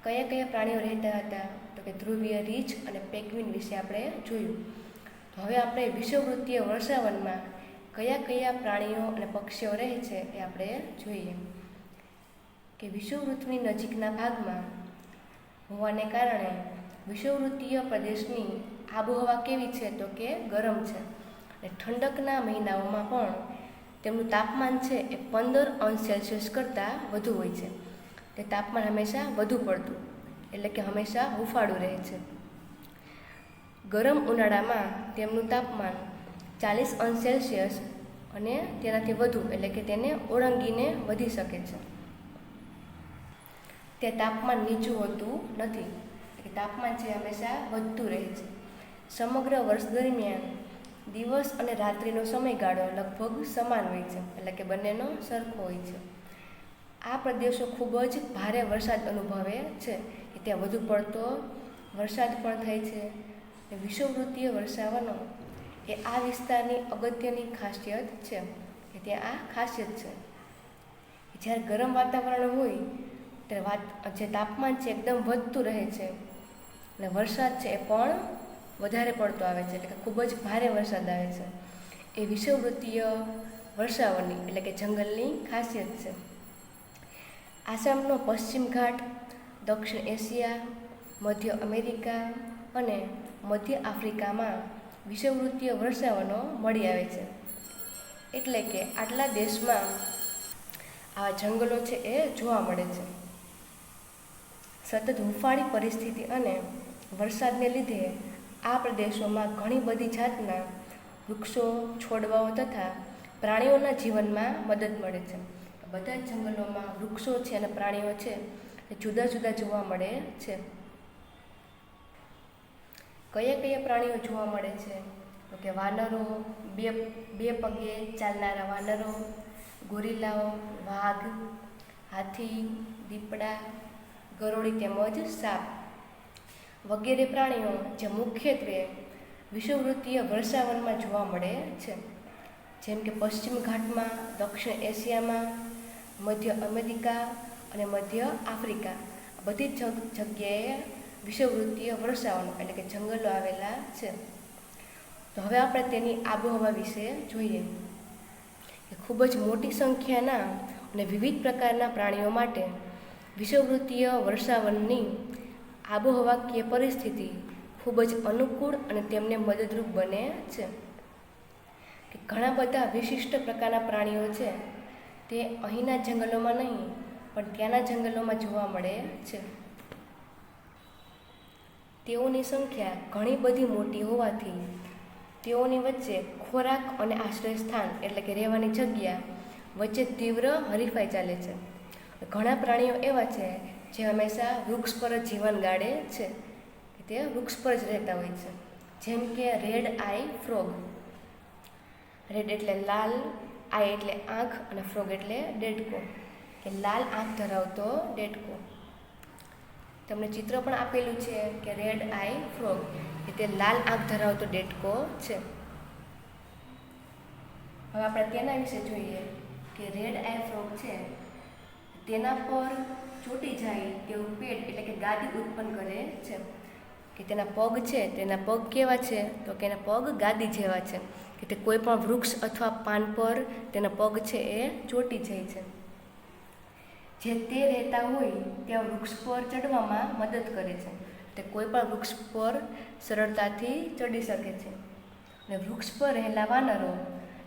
કયા કયા પ્રાણીઓ રહેતા હતા, તો કે ધ્રુવીય રીંછ અને પેંગ્વિન વિશે આપણે જોયું. તો હવે આપણે વિષુવવૃત્તીય વર્ષાવનમાં કયા કયા પ્રાણીઓ અને પક્ષીઓ રહે છે એ આપણે જોઈએ. કે વિષુવવૃત્તની નજીકના ભાગમાં હોવાને કારણે વિષુવવૃત્તીય પ્રદેશની આબોહવા કેવી છે, તો કે ગરમ છે અને ઠંડકના મહિનાઓમાં પણ તેમનું તાપમાન છે એ 15°C કરતાં વધુ હોય છે. તે તાપમાન હંમેશા વધુ પડતું એટલે કે હંમેશા હુંફાળું રહે છે. ગરમ ઉનાળામાં તેમનું તાપમાન 40°C અને તેનાથી વધુ એટલે કે તેને ઓળંગીને વધી શકે છે. તે તાપમાન નીચું હોતું નથી, એટલે તાપમાન છે હંમેશા વધતું રહે છે. સમગ્ર વર્ષ દરમિયાન દિવસ અને રાત્રિનો સમયગાળો લગભગ સમાન હોય છે, એટલે કે બંનેનો સરખો હોય છે. આ પ્રદેશો ખૂબ જ ભારે વરસાદ અનુભવે છે, કે ત્યાં વધુ પડતો વરસાદ પણ થાય છે. વિષુવવૃત્તીય વર્ષાવનો એ આ વિસ્તારની અગત્યની ખાસિયત છે, કે ત્યાં આ ખાસિયત છે. જ્યારે ગરમ વાતાવરણ હોય ત્યારે જે તાપમાન છે એકદમ વધતું રહે છે અને વરસાદ છે એ પણ વધારે પડતો આવે છે, એટલે કે ખૂબ જ ભારે વરસાદ આવે છે. એ વિષુવવૃત્તીય વર્ષાવનની એટલે કે જંગલની ખાસિયત છે. આસામનો પશ્ચિમ ઘાટ, દક્ષિણ એશિયા, મધ્ય અમેરિકા અને મધ્ય આફ્રિકામાં વિષુવવૃત્તીય વર્ષાવનો મળી આવે છે. એટલે કે આટલા દેશમાં આ જંગલો છે એ જોવા મળે છે. સતત હુંફાળી પરિસ્થિતિ અને વરસાદને લીધે આ પ્રદેશોમાં ઘણી બધી જાતના વૃક્ષો, છોડવાઓ તથા પ્રાણીઓના જીવનમાં મદદ મળે છે. બધા જ જંગલોમાં વૃક્ષો છે અને પ્રાણીઓ છે એ જુદા જુદા જોવા મળે છે. કયા કયા પ્રાણીઓ જોવા મળે છે, તો કે વાનરો, બે પગે ચાલનારા વાનરો, ગોરીલાઓ, વાઘ, હાથી, દીપડા, ગરોળી તેમજ સાપ વગેરે પ્રાણીઓ જે મુખ્યત્વે વિષુવવૃત્તીય વર્ષાવનમાં જોવા મળે છે. જેમ કે પશ્ચિમ ઘાટમાં, દક્ષિણ એશિયામાં, મધ્ય અમેરિકા અને મધ્ય આફ્રિકા બધી જ જગ્યાએ વિષુવવૃત્તીય વર્ષાવનો એટલે કે જંગલો આવેલા છે. તો હવે આપણે તેની આબોહવા વિશે જોઈએ. ખૂબ જ મોટી સંખ્યાના અને વિવિધ પ્રકારના પ્રાણીઓ માટે વિષુવવૃત્તીય વર્ષાવનની આબોહવાકીય પરિસ્થિતિ ખૂબ જ અનુકૂળ અને તેમને મદદરૂપ બને છે. કે ઘણા બધા વિશિષ્ટ પ્રકારના પ્રાણીઓ છે તે અહીંના જંગલોમાં નહીં પણ ત્યાંના જંગલોમાં જોવા મળે છે. તેઓની સંખ્યા ઘણી બધી મોટી હોવાથી તેઓની વચ્ચે ખોરાક અને આશ્રય સ્થાન એટલે કે રહેવાની જગ્યા વચ્ચે તીવ્ર હરીફાઈ ચાલે છે. ઘણા પ્રાણીઓ એવા છે જે હંમેશા વૃક્ષ પર જ જીવન ગાળે છે, કે તે વૃક્ષ પર જ રહેતા હોય છે. જેમ કે રેડ આઈ ફ્રોગ. રેડ એટલે લાલ, આઈ એટલે આંખ અને ફ્રોગ એટલે દેડકો, કે લાલ આંખ ધરાવતો દેડકો. તમને ચિત્ર પણ આપેલું છે કે રેડ આઈ ફ્રોગ, કે તે લાલ આંખ ધરાવતો દેડકો છે. હવે આપણે તેના વિશે જોઈએ કે રેડ આઈ ફ્રોગ છે તેના પર ચોટી જાય તેવું પેડ એટલે કે ગાદી ઉત્પન્ન કરે છે. કે તેના પગ છે, તેના પગ કેવા છે, તો કે એના પગ ગાદી જેવા છે, કે તે કોઈ પણ વૃક્ષ અથવા પાન પર તેના પગ છે એ ચોટી જાય છે. જે તે રહેતા હોય ત્યાં વૃક્ષ પર ચડવામાં મદદ કરે છે. તે કોઈ પણ વૃક્ષ પર સરળતાથી ચડી શકે છે. અને વૃક્ષ પર રહેલા વાનરો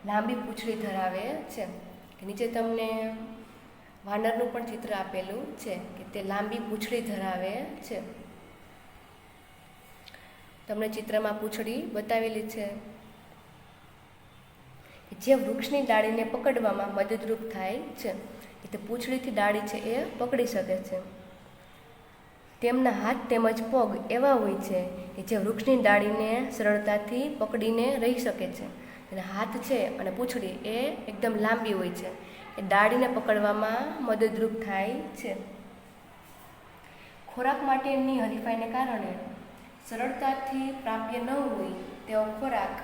લાંબી પૂંછડી ધરાવે છે. કે નીચે તમને વાનરનું પણ ચિત્ર આપેલું છે કે તે લાંબી પૂંછડી ધરાવે છે. તમને ચિત્રમાં પૂંછડી બતાવેલી છે. જે વૃક્ષની ડાળીને પકડવામાં મદદરૂપ થાય છે. એટલે પૂંછડીથી ડાળી છે એ પકડી શકે છે. તેમના હાથ તેમજ પગ એવા હોય છે કે જે વૃક્ષની ડાળીને સરળતાથી પકડીને રહી શકે છે. અને હાથ છે અને પૂંછડી એ એકદમ લાંબી હોય છે, એ ડાળીને પકડવામાં મદદરૂપ થાય છે. ખોરાક માટેની હરીફાઈને કારણે સરળતાથી પ્રાપ્ય ન હોય તેવો ખોરાક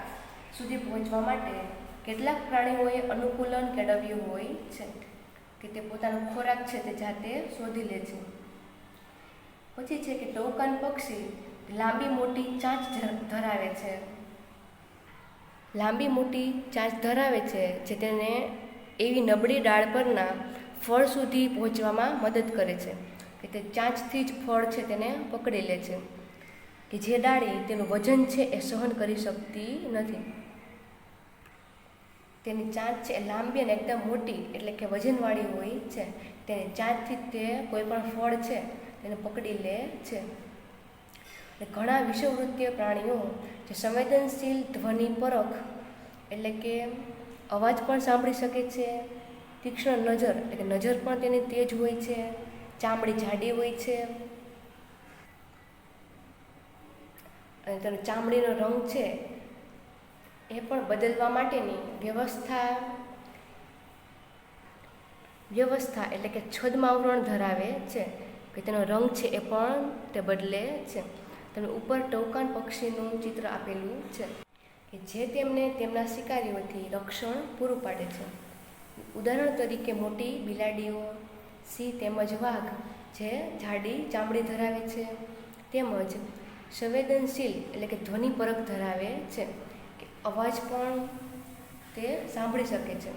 સુધી પહોંચવા માટે કેટલાક પ્રાણીઓએ અનુકૂલન કેળવ્યું હોય છે કે તે પોતાનો ખોરાક છે તે જાતે શોધી લે છે. પછી છે કે ટોકાન પક્ષી લાંબી મોટી ચાંચ ધરાવે છે. લાંબી મોટી ચાંચ ધરાવે છે જે તેને એવી નબળી ડાળ પરના ફળ સુધી પહોંચવામાં મદદ કરે છે કે તે ચાંચથી જ ફળ છે તેને પકડી લે છે, કે જે ડાળી તેનું વજન છે એ સહન કરી શકતી નથી. તેની ચાંચ છે એ લાંબી અને એકદમ મોટી એટલે કે વજનવાળી હોય છે. તેની ચાંચથી તે કોઈ પણ ફળ છે તેને પકડી લે છે. ઘણા વિષુવવૃત્તીય પ્રાણીઓ જે સંવેદનશીલ ધ્વનિ પરખ એટલે કે અવાજ પણ સાંભળી શકે છે. તીક્ષ્ણ નજર એટલે કે નજર પણ તેની તેજ હોય છે. ચામડી જાડી હોય છે અને તેનો ચામડીનો રંગ છે એ પણ બદલવા માટેની વ્યવસ્થા એટલે કે છદ્માવરણ ધરાવે છે કે તેનો રંગ છે એ પણ તે બદલે છે. તમે ઉપર ટોકાન પક્ષીનું ચિત્ર આપેલું છે કે જે તેમને તેમના શિકારીઓથી રક્ષણ પૂરું પાડે છે. ઉદાહરણ તરીકે મોટી બિલાડીઓ, સિંહ તેમજ વાઘ જે જાડી ચામડી ધરાવે છે, તેમજ સંવેદનશીલ એટલે કે ધ્વનિ પરખ ધરાવે છે કે અવાજ પણ તે સાંભળી શકે છે.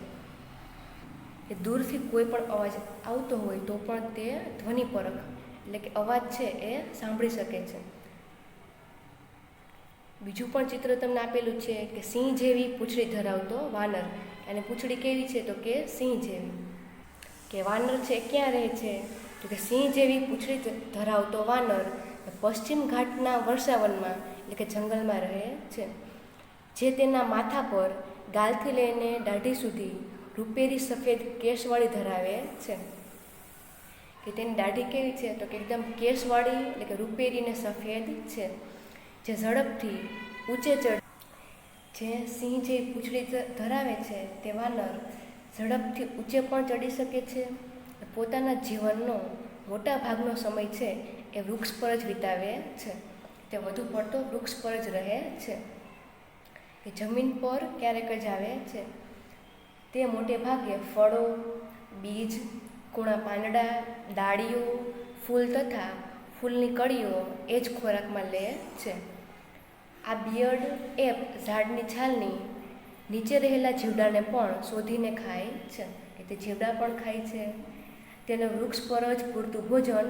કે દૂરથી કોઈ પણ અવાજ આવતો હોય તો પણ તે ધ્વનિ પરખ એટલે કે અવાજ છે એ સાંભળી શકે છે. બીજું પણ ચિત્ર તમને આપેલું છે કે સિંહ જેવી પૂંછડી ધરાવતો વાનર. અને પૂંછડી કેવી છે તો કે સિંહ જેવી. કે વાનર છે ક્યાં રહે છે તો કે સિંહ જેવી પૂંછડી ધરાવતો વાનર પશ્ચિમ ઘાટના વર્ષાવનમાં એટલે કે જંગલમાં રહે છે. જે તેના માથા પર ગાલથી લઈને દાઢી સુધી રૂપેરી સફેદ કેશવાળી ધરાવે છે. કે તેની દાઢી કેવી છે તો કે એકદમ કેશવાળી એટલે કે રૂપેરી ને સફેદ છે. જે ઝડપથી ઊંચે જે સિંહ જે પૂંછડી ધરાવે છે તે વાનર ઝડપથી ઊંચે પણ ચડી શકે છે. પોતાના જીવનનો મોટા ભાગનો સમય છે એ વૃક્ષ પર જ વિતાવે છે. તે વધુ પડતો વૃક્ષ પર જ રહે છે. એ જમીન પર ક્યારેક જ આવે છે. તે મોટે ભાગે ફળો, બીજ, કૂણા પાંદડા, ડાળીઓ, ફૂલ તથા ફૂલની કળીઓ એ જ ખોરાકમાં લે છે. આ બિયર્ડ એપ ઝાડની છાલની નીચે રહેલા જીવડાને પણ શોધીને ખાય છે. કે તે જીવડા પણ ખાય છે. તેને વૃક્ષ પર જ પૂરતું ભોજન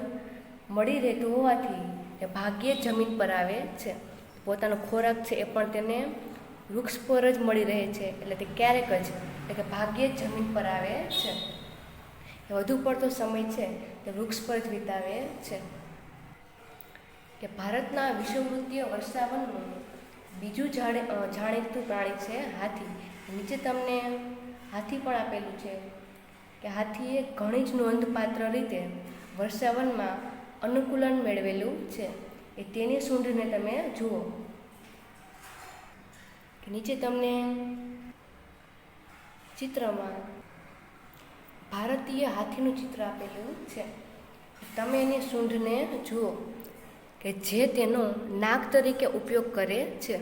મળી રહેતું હોવાથી તે ભાગ્યે જ જમીન પર આવે છે. પોતાનો ખોરાક છે એ પણ તેને વૃક્ષ પર જ મળી રહે છે. એટલે તે ક્યારેક જ એટલે કે ભાગ્યે જ જમીન પર આવે છે. વધુ પડતો સમય છે તે વૃક્ષ પર જ વિતાવે છે. કે ભારતના વિષુવવૃત્તીય વર્ષાવનનું બીજું જાણીતું પ્રાણી છે હાથી. નીચે તમને હાથી પણ આપેલું છે કે હાથીએ ઘણી જ નોંધપાત્ર રીતે વર્ષાવનમાં અનુકૂલન મેળવેલું છે. એ તેની સૂંઢને તમે જુઓ કે નીચે તમને ચિત્રમાં ભારતીય હાથીનું ચિત્ર આપેલું છે. તમે એની સૂંઢને જુઓ કે જે તેનો નાક તરીકે ઉપયોગ કરે છે.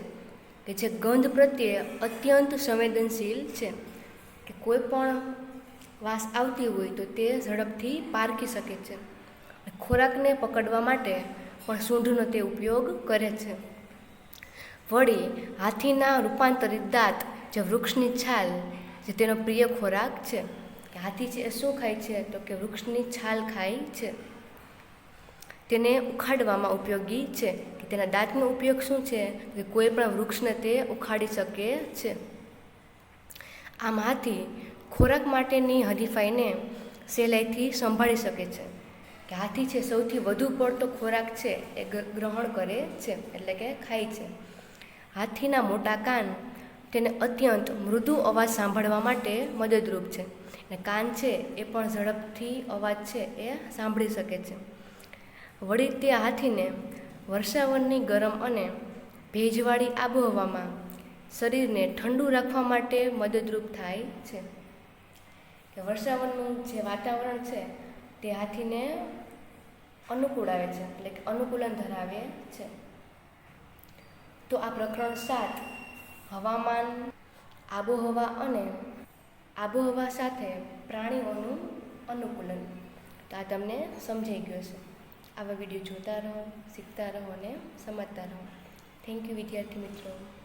કે જે ગંધ પ્રત્યે અત્યંત સંવેદનશીલ છે. કે કોઈ પણ વાસ આવતી હોય તો તે ઝડપથી પારખી શકે છે. ખોરાકને પકડવા માટે પણ સૂંઢનો તે ઉપયોગ કરે છે. વળી હાથીના રૂપાંતરિત દાંત જે વૃક્ષની છાલ જે તેનો પ્રિય ખોરાક છે. કે હાથી છે એ શું ખાય છે તો કે વૃક્ષની છાલ ખાય છે. તેને ઉખાડવામાં ઉપયોગી છે. કે તેના દાંતનો ઉપયોગ શું છે કે કોઈ પણ વૃક્ષને તે ઉખાડી શકે છે. આમ હાથી ખોરાક માટેની હરીફાઈને સહેલાઈથી સંભાળી શકે છે. કે હાથી છે સૌથી વધુ પડતો ખોરાક છે એ ગ્રહણ કરે છે એટલે કે ખાય છે. હાથીના મોટા કાન તેને અત્યંત મૃદુ અવાજ સાંભળવા માટે મદદરૂપ છે. અને કાન છે એ પણ ઝડપથી અવાજ છે એ સાંભળી શકે છે. વળી તે હાથીને વર્ષાવનની ગરમ અને ભેજવાળી આબોહવામાં શરીરને ઠંડુ રાખવા માટે મદદરૂપ થાય છે. કે વર્ષાવનનું જે વાતાવરણ છે તે હાથીને અનુકૂળ આવે છે, એટલે કે અનુકૂલન ધરાવે છે. તો આ પ્રકરણ 7 હવામાન, આબોહવા અને આબોહવા સાથે પ્રાણીઓનું અનુકૂલન. તો આ તમને સમજાઈ ગયું છે. આવા વિડીયો જોતા રહો, શીખતા રહો અને સમજતા રહો. થેન્ક યુ વિદ્યાર્થી મિત્રો.